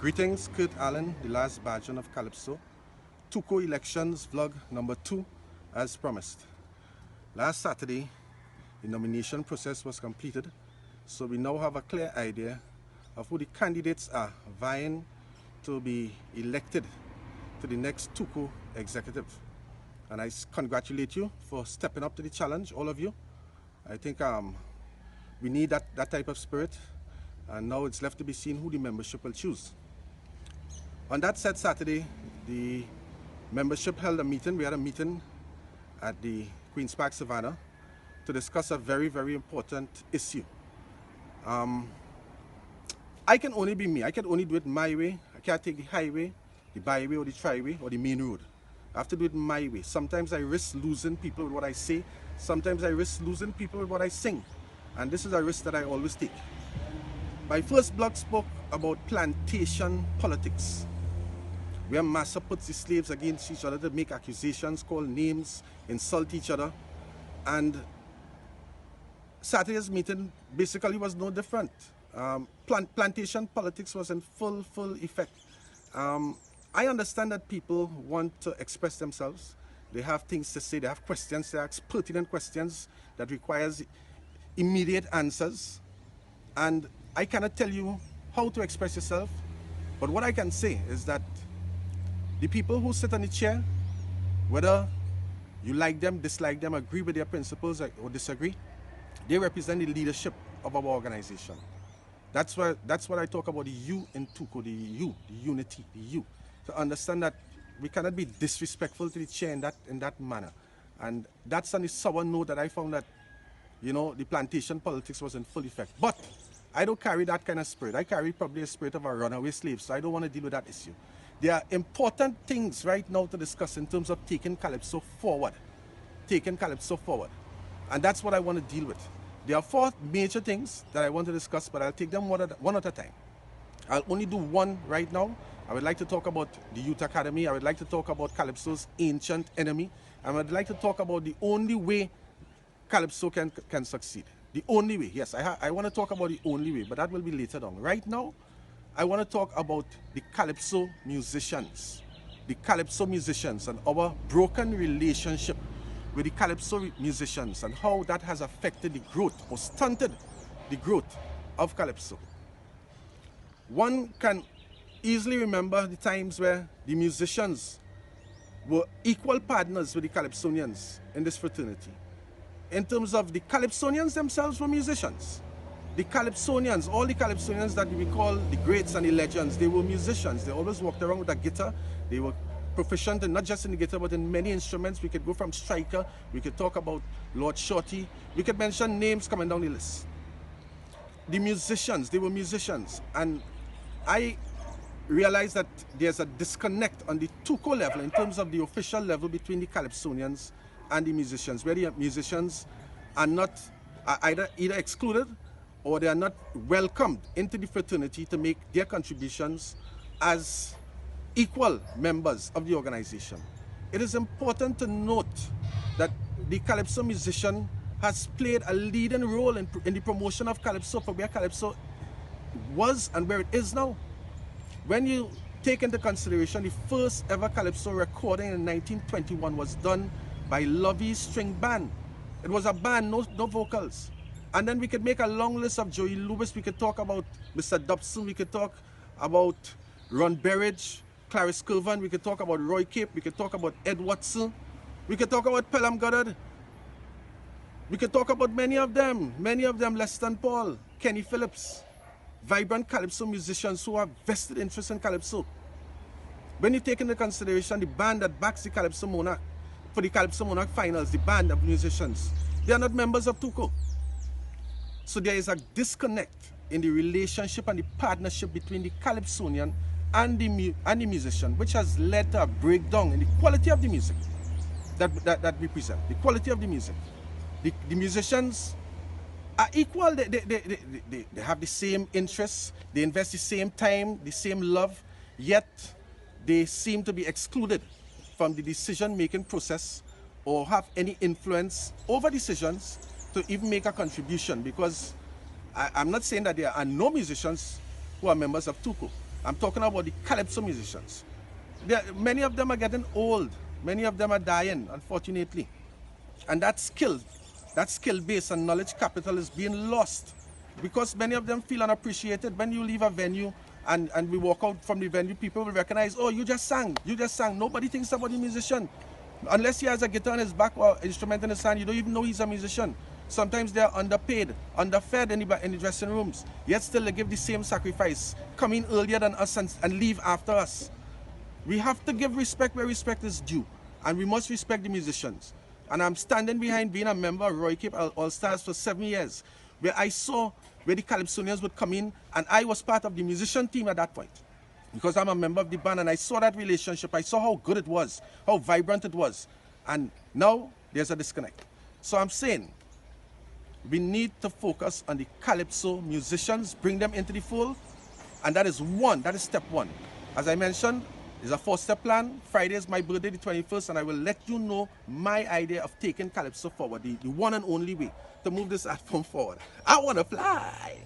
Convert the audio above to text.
Greetings, Kurt Allen, the last Bardjohn of Calypso. TUCO elections vlog number 2 as promised. Last Saturday, the nomination process was completed, so we now have a clear idea of who the candidates are vying to be elected to the next TUCO executive. And I congratulate you for stepping up to the challenge, all of you. I think we need that type of spirit, and now it's left to be seen who the membership will choose. On that said Saturday, the membership held a meeting. We had a meeting at the Queen's Park Savannah to discuss a very, very important issue. I can only be me. I can only do it my way. I can't take the highway, the byway, or the tryway, or the main road. I have to do it my way. Sometimes I risk losing people with what I say. Sometimes I risk losing people with what I sing. And this is a risk that I always take. My first blog spoke about plantation politics, where massa puts the slaves against each other to make accusations, call names, insult each other. And Saturday's meeting basically was no different. Plantation politics was in full effect. I understand that people want to express themselves. They have things to say, they have questions, they ask pertinent questions that requires immediate answers. And I cannot tell you how to express yourself, but what I can say is that the people who sit on the chair, whether you like them, dislike them, agree with their principles or disagree, they represent the leadership of our organization. That's what I talk about, the you in TUCO, the you, the unity, the you. To understand that we cannot be disrespectful to the chair in that manner. And that's on the sour note that I found that, you know, the plantation politics was in full effect. But I don't carry that kind of spirit. I carry probably a spirit of a runaway slave, so I don't want to deal with that issue. There are important things right now to discuss in terms of taking Calypso forward. Taking Calypso forward. And that's what I want to deal with. There are 4 major things that I want to discuss, but I'll take them one at a time. I'll only do one right now. I would like to talk about the Youth Academy. I would like to talk about Calypso's ancient enemy. And I would like to talk about the only way Calypso can succeed. The only way. Yes, I want to talk about the only way, but that will be later on. Right now, I want to talk about the Calypso musicians. The Calypso musicians and our broken relationship with the Calypso musicians and how that has affected the growth or stunted the growth of Calypso. One can easily remember the times where the musicians were equal partners with the Calypsonians in this fraternity. In terms of the Calypsonians themselves were musicians. The Calypsonians, all the Calypsonians that we call the greats and the legends, they were musicians. They always walked around with a guitar. They were proficient in not just in the guitar, but in many instruments. We could go from Striker, we could talk about Lord Shorty, we could mention names coming down the list. The musicians, they were musicians. And I realized that there's a disconnect on the TUCO level in terms of the official level between the Calypsonians and the musicians, where the musicians are either excluded or they are not welcomed into the fraternity to make their contributions as equal members of the organization. It is important to note that the Calypso musician has played a leading role in the promotion of Calypso, for where Calypso was and where it is now. When you take into consideration the first ever Calypso recording in 1921 was done by Lovey's String Band. It was a band, no vocals. And then we could make a long list of Joey Lewis. We could talk about Mr. Dobson. We could talk about Ron Berridge, Clarice Curvan. We could talk about Roy Cape. We could talk about Ed Watson. We could talk about Pelham Goddard. We could talk about many of them, Leston Paul, Kenny Phillips, vibrant Calypso musicians who have vested interest in Calypso. When you take into consideration the band that backs the Calypso Monarch, for the Calypso Monarch finals, the band of musicians, they are not members of TUCO. So there is a disconnect in the relationship and the partnership between the Calypsonian and the musician, which has led to a breakdown in the quality of the music that we present, the quality of the music. The musicians are equal. They have the same interests, they invest the same time, the same love, yet they seem to be excluded from the decision-making process or have any influence over decisions to even make a contribution, because I'm not saying that there are no musicians who are members of TUCO. I'm talking about the calypso musicians. Many of them are getting old. Many of them are dying, unfortunately. And that skill base and knowledge capital is being lost because many of them feel unappreciated. When you leave a venue and we walk out from the venue, people will recognize, oh, you just sang. Nobody thinks about the musician. Unless he has a guitar in his back or instrument in his hand, you don't even know he's a musician. Sometimes they're underpaid, underfed in the dressing rooms, yet still they give the same sacrifice, come in earlier than us and leave after us. We have to give respect where respect is due, and we must respect the musicians. And I'm standing behind being a member of Roy Cape All Stars for 7 years, where I saw where the Calypsonians would come in, and I was part of the musician team at that point, because I'm a member of the band, and I saw that relationship. I saw how good it was, how vibrant it was, and now there's a disconnect. So I'm saying, we need to focus on the calypso musicians, bring them into the fold, and that is step one. As I mentioned, there's a 4-step plan. Friday is my birthday, the 21st, and I will let you know my idea of taking calypso forward, the one and only way to move this art form forward. I want to fly.